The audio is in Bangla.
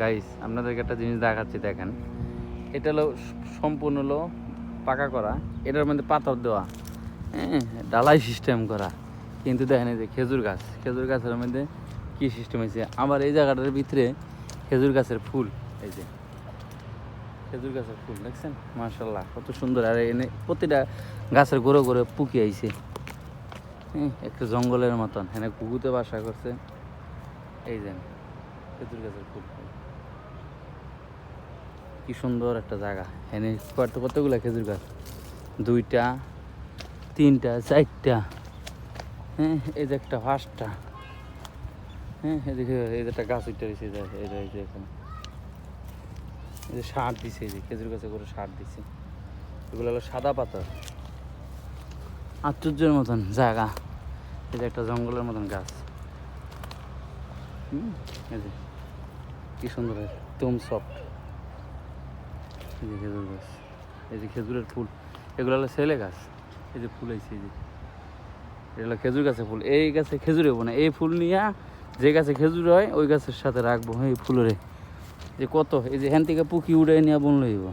গাইস আপনাদেরকে একটা জিনিস দেখাচ্ছি, দেখেন এটা হলো সম্পূর্ণ হলো পাকা করা, এটার মধ্যে পাথর দেওয়া, হ্যাঁ ঢালাই সিস্টেম করা, কিন্তু দেখেন এই যে খেজুর গাছের মধ্যে কী সিস্টেম হয়েছে। আবার এই জায়গাটার ভিতরে খেজুর গাছের ফুল, এই যে খেজুর গাছের ফুল দেখছেন, মাশাআল্লাহ কত সুন্দর। আর এনে প্রতিটা গাছের গোড়ে গোড়ে পুকি আইছে, হ্যাঁ একটা জঙ্গলের মতন, এনে কুকুতে বাসা করছে। এই যে খেজুর গাছের ফুল, কি সুন্দর একটা জায়গা। এনে কতগুলো খেজুর গাছ, 2টা 3টা 4টা, হ্যাঁ এই যে একটা 5টা, হ্যাঁ এদিকে এই যে একটা গাছ উঠতে দিচ্ছে, এই যে এখানে এই যে সার দিছে, এই যে খেজুর গাছে করে সার দিছে। এগুলো হলো সাদা পাথর, আশ্চর্যের মতন জায়গা। এই যে একটা জঙ্গলের মতন গাছ, এই যে কি সুন্দর, একদম সফট। এই যে খেজুর গাছ, এই যে খেজুরের ফুল, এগুলো হলো ছেলে গাছ। এই যে ফুল হয়েছে, এই যে এগুলো খেজুর গাছের ফুল। এই গাছে খেজুর হবো না, এই ফুল নিয়ে যে গাছে খেজুর হয় ওই গাছের সাথে রাখবো এই ফুলের। যে কত এই যে হ্যান থেকে পুকি উড়ে নিয়ে বন লইব।